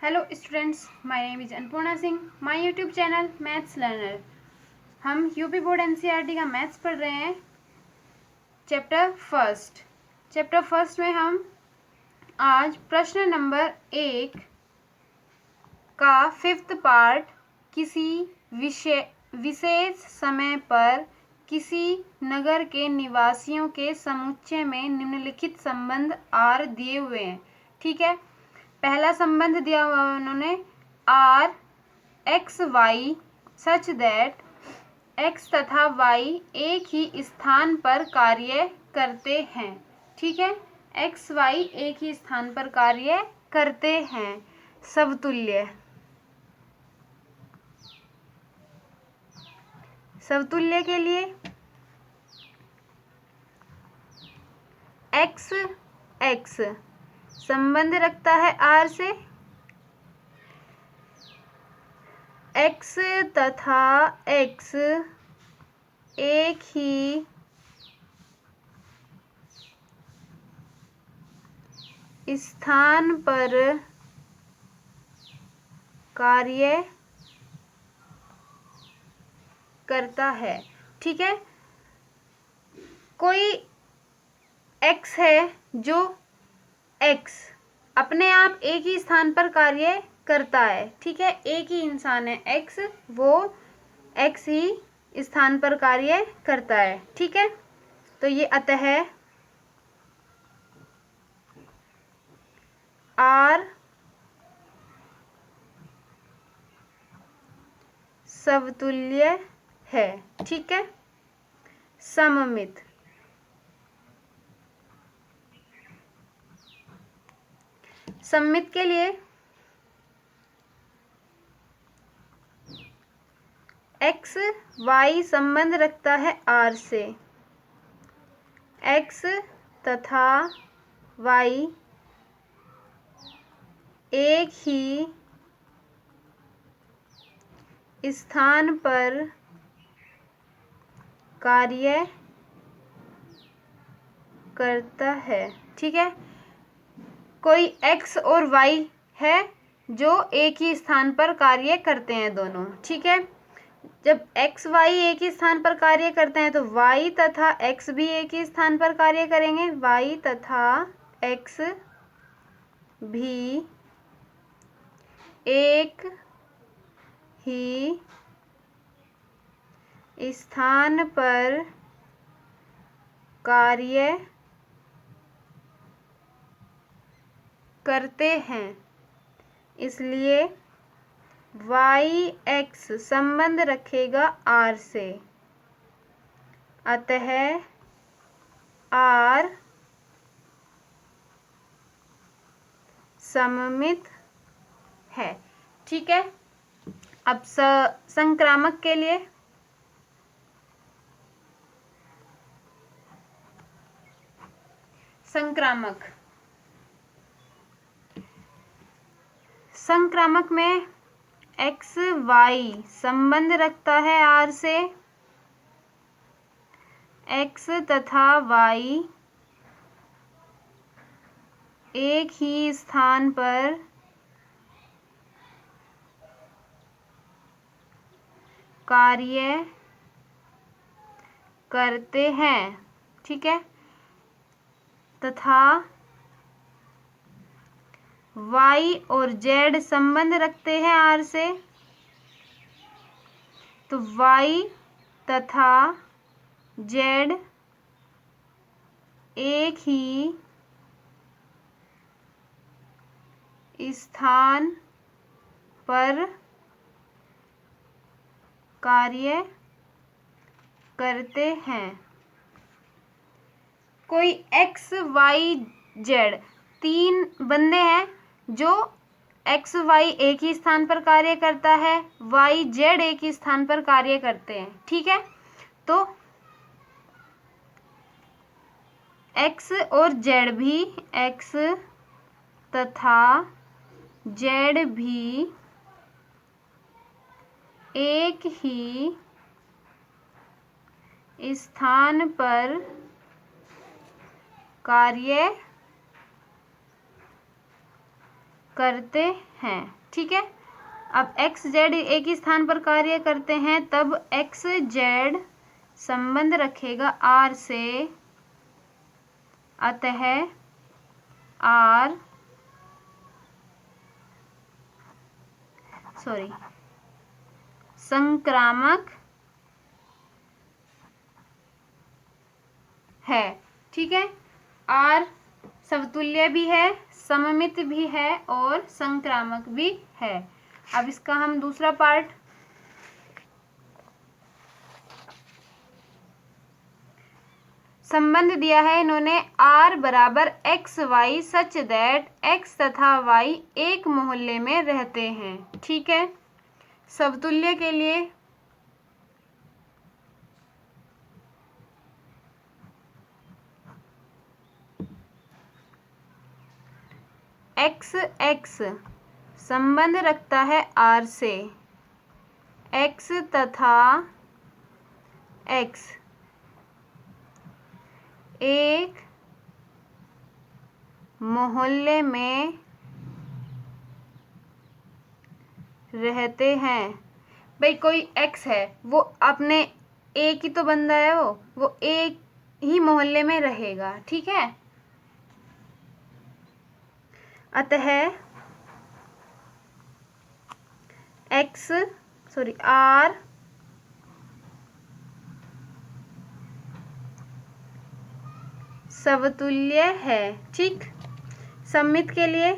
Hello students, my name is Annapurna Singh, my YouTube channel maths learner. हम UP board NCERT का maths पढ़ रहे हैं। चैप्टर फर्स्ट में हम आज प्रश्न नंबर 1 का 5th पार्ट, किसी विशेष समय पर किसी नगर के निवासियों के समुच्चय में निम्नलिखित संबंध आर दिए हुए हैं। ठीक है, पहला संबंध दिया हुआ है उन्होंने, R X Y such that X तथा वाई एक ही स्थान पर कार्य करते हैं। ठीक है, एक्स वाई एक ही स्थान पर कार्य करते हैं। समतुल्य के लिए एक्स एक्स संबंध रखता है आर से, एक्स तथा एक्स एक ही स्थान पर कार्य करता है। ठीक है, कोई एक्स है जो एक्स अपने आप एक ही स्थान पर कार्य करता है। ठीक है, एक ही इंसान है एक्स, वो एक्स ही स्थान पर कार्य करता है। ठीक है, तो ये अतः आर समतुल्य है। ठीक है, सममित। सममित के लिए एक्स वाई संबंध रखता है आर से, एक्स तथा वाई एक ही स्थान पर कार्य करता है। ठीक है, कोई एक्स और वाई है जो एक ही स्थान पर कार्य करते हैं दोनों। ठीक है, जब एक्स वाई एक ही स्थान पर कार्य करते हैं तो वाई तथा एक्स भी एक ही स्थान पर कार्य करेंगे। वाई तथा एक्स भी एक ही स्थान पर कार्य करते हैं, इसलिए वाई एक्स संबंध रखेगा आर से, अतः आर सममित है। ठीक है, अब संक्रामक के लिए संक्रामक में एक्स वाई संबंध रखता है आर से, एक्स तथा वाई एक ही स्थान पर कार्य करते हैं। ठीक है, तथा वाई और जेड संबंध रखते हैं आर से, तो वाई तथा जेड एक ही स्थान पर कार्य करते हैं। कोई एक्स वाई जेड तीन बंदे हैं जो एक्स वाई एक ही स्थान पर कार्य करता है, वाई जेड एक ही स्थान पर कार्य करते हैं। ठीक है, तो एक्स और जेड भी, एक्स तथा जेड भी एक ही स्थान पर कार्य करते हैं। ठीक है, अब एक्स जेड एक ही स्थान पर कार्य करते हैं तब एक्स जेड संबंध रखेगा आर से, अतः आर संक्रामक है। ठीक है, आर समतुल्य भी है, सममित भी है और संक्रामक भी है। अब इसका हम दूसरा पार्ट, संबंध दिया है इन्होंने R बराबर X Y such that X तथा वाई एक मोहल्ले में रहते हैं। ठीक है, समतुल्य के लिए एक्स एक्स संबंध रखता है R से, एक्स तथा एक्स एक मोहल्ले में रहते हैं। भाई कोई एक्स है, वो अपने एक ही तो बंदा है, वो एक ही मोहल्ले में रहेगा। ठीक है, अतः आर समतुल्य है। ठीक, सममित के लिए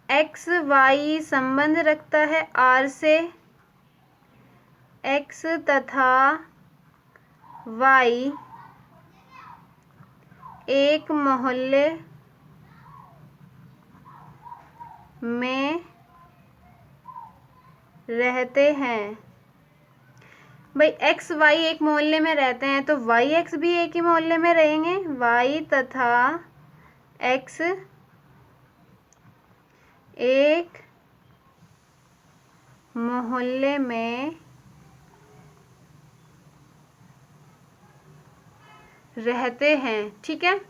एक्स वाई संबंध रखता है आर से, एक्स तथा वाई एक मोहल्ले में रहते हैं। भाई एक्स वाई एक मोहल्ले में रहते हैं तो वाई एक्स भी एक ही मोहल्ले में रहेंगे। वाई तथा एक्स एक मोहल्ले में रहते हैं। ठीक है,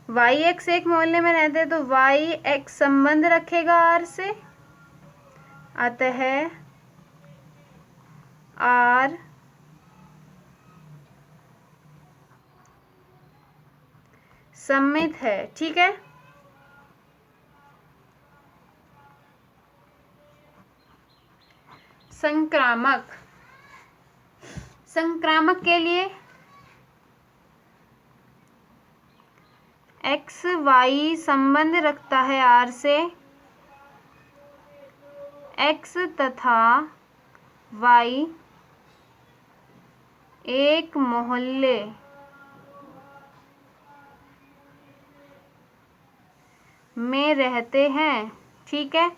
वाई एक्स एक मोहल्ले में रहते हैं तो वाई एक्स संबंध रखेगा आर से, अतः आर सममित है। ठीक है, संक्रामक के लिए एक्स वाई संबंध रखता है आर से, एक्स तथा वाई एक मोहल्ले में रहते हैं। ठीक है,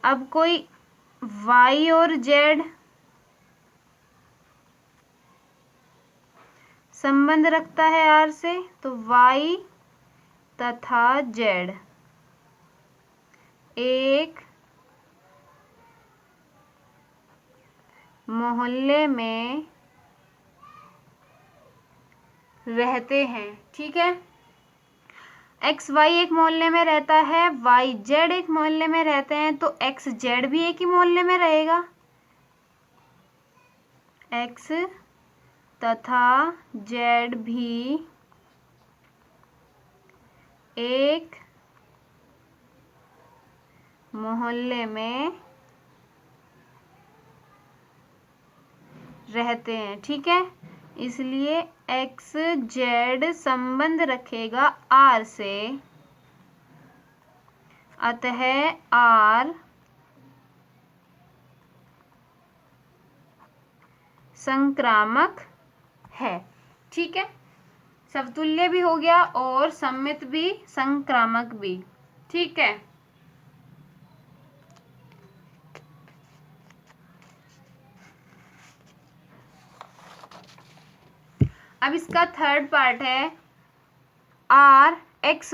अब कोई वाई और जेड संबंध रखता है आर से तो वाई तथा जेड एक मोहल्ले में रहते हैं। ठीक है, एक्स वाई एक मोहल्ले में रहता है, वाई जेड एक मोहल्ले में रहते हैं तो एक्स जेड भी एक ही मोहल्ले में रहेगा। एक्स तथा जेड भी एक मोहल्ले में रहते हैं। ठीक है, इसलिए एक्स जेड संबंध रखेगा आर से, अतः आर संक्रामक है। ठीक है, समतुल्य भी हो गया और सममित भी, संक्रामक भी। ठीक है, अब इसका थर्ड पार्ट है आर एक्स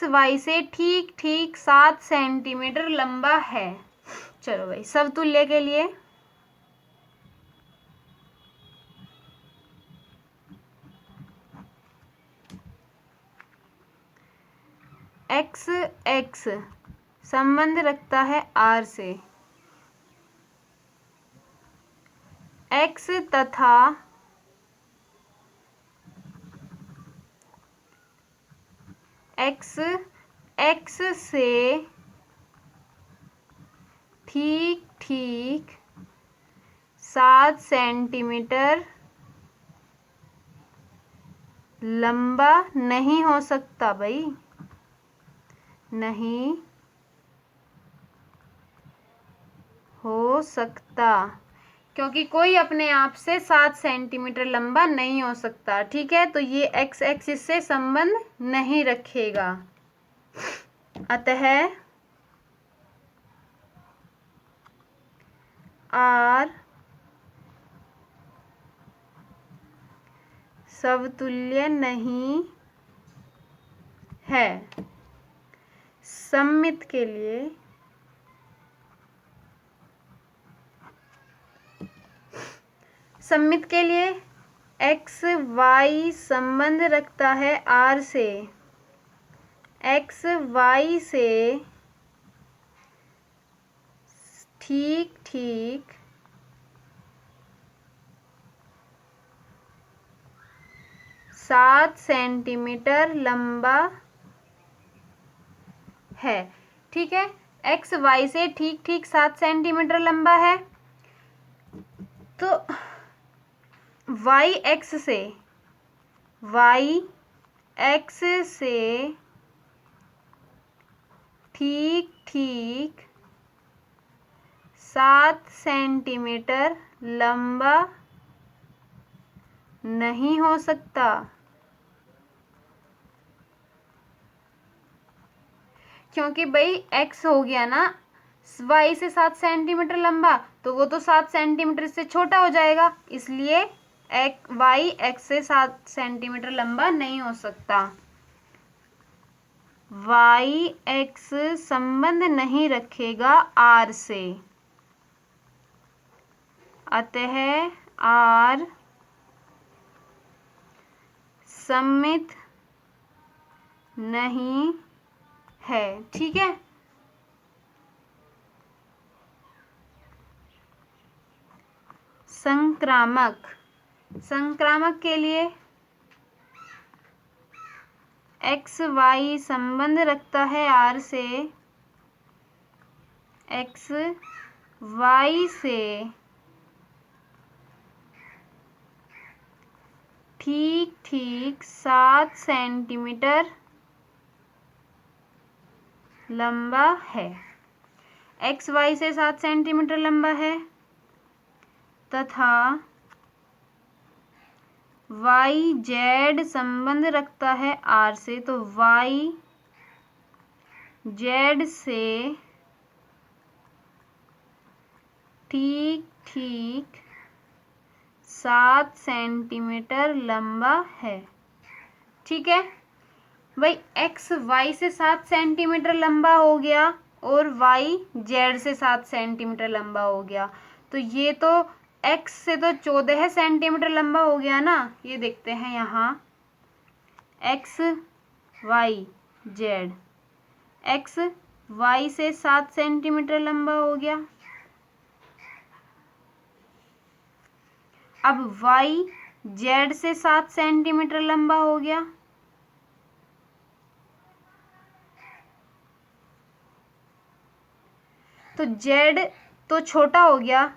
वाई से ठीक 7 सेंटीमीटर लंबा है। चलो भाई, समतुल्य के लिए एक्स एक्स संबंध रखता है आर से। एक्स तथा एक्स एक्स से ठीक ठीक 7 सेंटीमीटर लंबा नहीं हो सकता भाई, नहीं हो सकता, क्योंकि कोई अपने आप से 7 सेंटीमीटर लंबा नहीं हो सकता। ठीक है, तो ये एक्स एक्सिस से संबंध नहीं रखेगा। अतः आर समतुल्य नहीं है। सममित के लिए एक्स वाई संबंध रखता है आर से। एक्स वाई से ठीक ठीक 7 सेंटीमीटर लंबा है। ठीक है, एक्स वाई से ठीक ठीक 7 सेंटीमीटर लंबा है। तो वाई एक्स से ठीक ठीक 7 सेंटीमीटर लंबा नहीं हो सकता, क्योंकि भाई एक्स हो गया ना वाई से 7 सेंटीमीटर लंबा, तो वो तो 7 सेंटीमीटर से छोटा हो जाएगा, इसलिए वाई एक्स से 7 सेंटीमीटर लंबा नहीं हो सकता। वाई एक्स संबंध नहीं रखेगा आर से। अतः आर सममित नहीं है। ठीक है, संक्रामक के लिए एक्स वाई संबंध रखता है आर से। एक्स वाई से ठीक ठीक 7 सेंटीमीटर लंबा है। एक्स वाई से 7 सेंटीमीटर लंबा है तथा वाई जेड संबंध रखता है आर से, तो वाई जेड से ठीक ठीक 7 सेंटीमीटर लंबा है। ठीक है भाई, एक्स वाई से 7 सेंटीमीटर लंबा हो गया और वाई जेड से 7 सेंटीमीटर लंबा हो गया, तो ये तो एक्स से तो 14 सेंटीमीटर लंबा हो गया ना। ये देखते हैं यहाँ X Y Z, X Y से 7 सेंटीमीटर लंबा हो गया। अब वाई जेड से 7 सेंटीमीटर लंबा हो गया, तो जेड तो छोटा हो गया,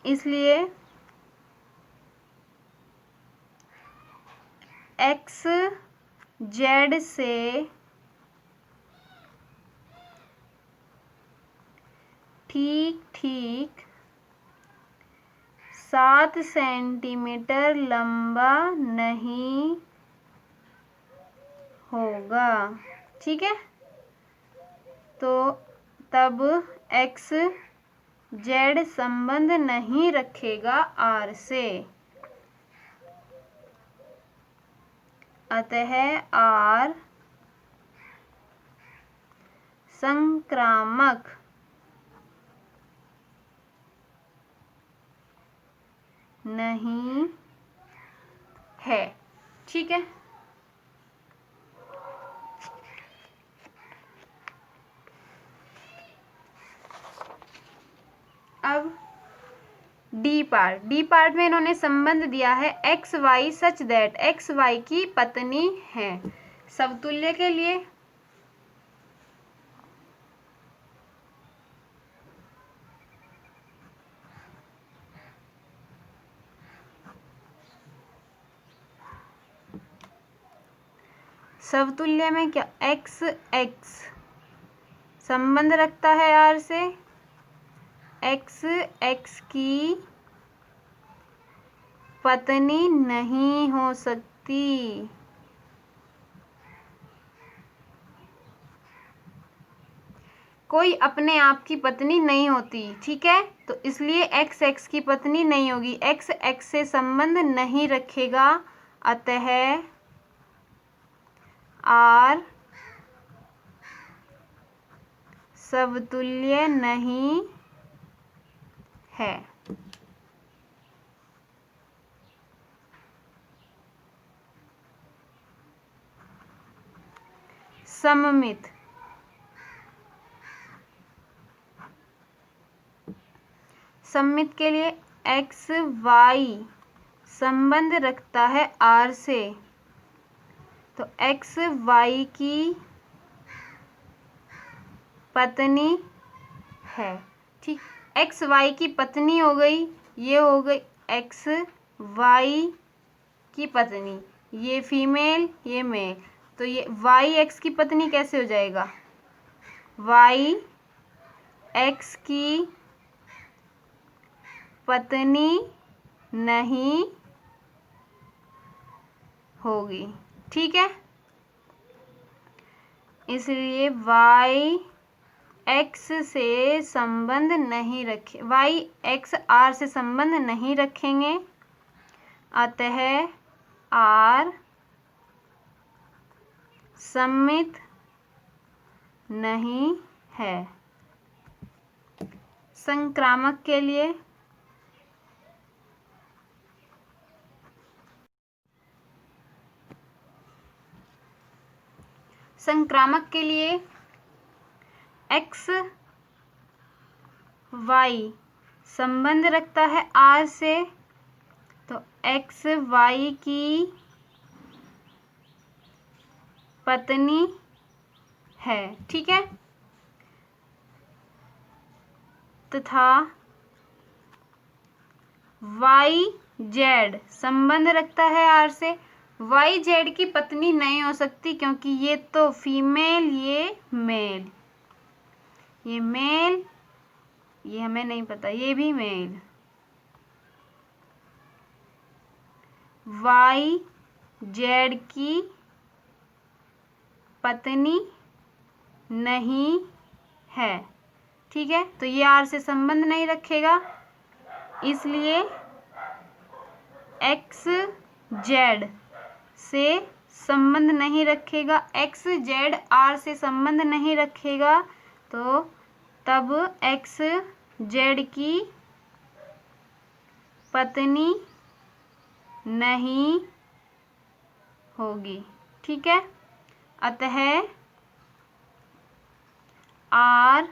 इसलिए एक्स जेड से ठीक ठीक 7 सेंटीमीटर लंबा नहीं होगा। ठीक है, तो तब एक्स जेड संबंध नहीं रखेगा आर से। अतः आर संक्रामक नहीं है। ठीक है, अब डी पार्ट में इन्होंने संबंध दिया है X Y such that X Y की पत्नी है। समतुल्य के लिए समतुल्य में क्या एक्स एक्स संबंध रखता है आर से, एक्स एक्स की पत्नी नहीं हो सकती। कोई अपने आप की पत्नी नहीं होती, ठीक है, तो इसलिए एक्स एक्स की पत्नी नहीं होगी, एक्स एक्स से संबंध नहीं रखेगा, अतः आर समतुल्य नहीं है। सममित सममित के लिए एक्स वाई संबंध रखता है आर से, तो एक्स वाई की पत्नी है, ठीक, एक्स वाई की पत्नी हो गई, ये हो गई एक्स वाई की पत्नी, ये फीमेल ये मेल, तो ये वाई एक्स की पत्नी कैसे हो जाएगा, वाई एक्स की पत्नी नहीं होगी, ठीक है, इसलिए वाई एक्स से संबंध नहीं रखे, वाई एक्स आर से संबंध नहीं रखेंगे, अतः आर सममित नहीं है। संक्रामक के लिए एक्स वाई संबंध रखता है आर से, तो एक्स वाई की पत्नी है, ठीक है, तथा वाई जेड संबंध रखता है आर से, वाई जेड की पत्नी नहीं हो सकती क्योंकि ये तो फीमेल ये मेल, ये मेल, ये हमें नहीं पता, ये भी मेल, वाई जेड की पत्नी नहीं है, ठीक है, तो ये आर से संबंध नहीं रखेगा, इसलिए एक्स जेड से संबंध नहीं रखेगा, एक्स जेड आर से संबंध नहीं रखेगा, तो तब एक्स जेड की पत्नी नहीं होगी, ठीक है, अतः आर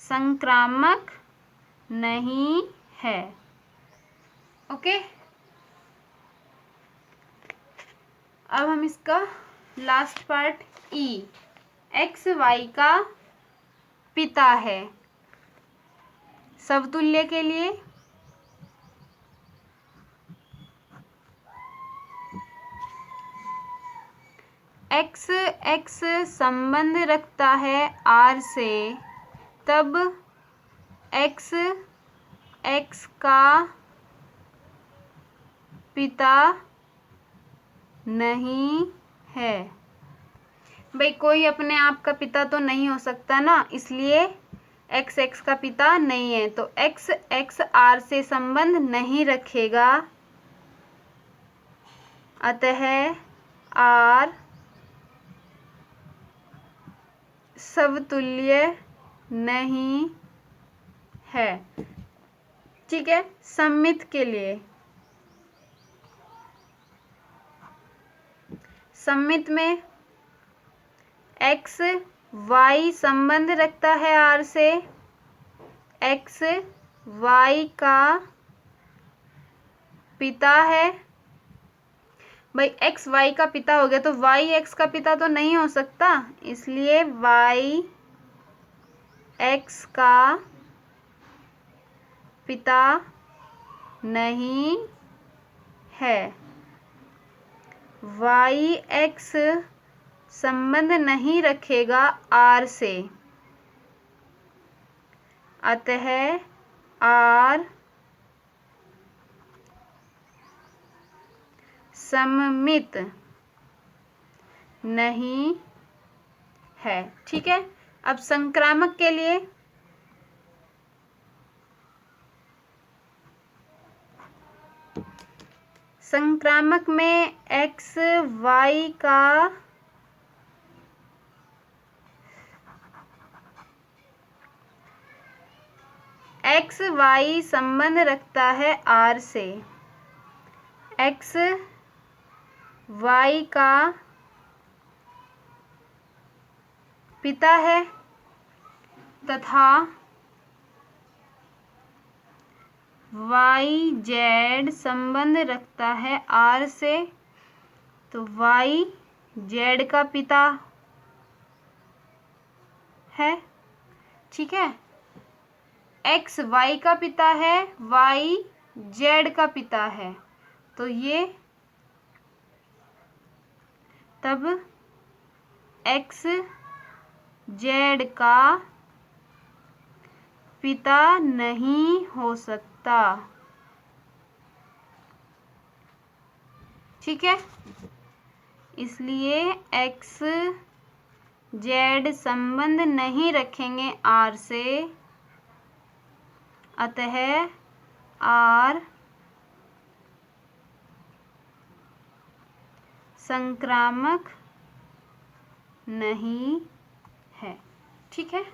संक्रामक नहीं है। ओके, अब हम इसका लास्ट पार्ट ई, एक्स वाई का पिता है। समतुल्य के लिए एक्स एक्स संबंध रखता है आर से, तब एक्स एक्स का पिता नहीं है। भाई कोई अपने आप का पिता तो नहीं हो सकता ना, इसलिए एक्स एक्स का पिता नहीं है, तो एक्स एक्स आर से संबंध नहीं रखेगा, अतः आर समतुल्य नहीं है, ठीक है। सममित के लिए सममित में एक्स y संबंध रखता है r से, x y का पिता है। भाई x y का पिता हो गया तो y x का पिता तो नहीं हो सकता, इसलिए y x का पिता नहीं है। y x संबंध नहीं रखेगा r से, अतः r सममित नहीं है। ठीक है, अब संक्रामक के लिए संक्रामक में x y का x y संबंध रखता है r से, x y का पिता है तथा y z संबंध रखता है r से, तो y z का पिता है। ठीक है, x y का पिता है, y z का पिता है, तो ये तब x z का पिता नहीं हो सकता। ठीक है, इसलिए x z संबंध नहीं रखेंगे r से, अतः r संक्रामक नहीं है। ठीक है।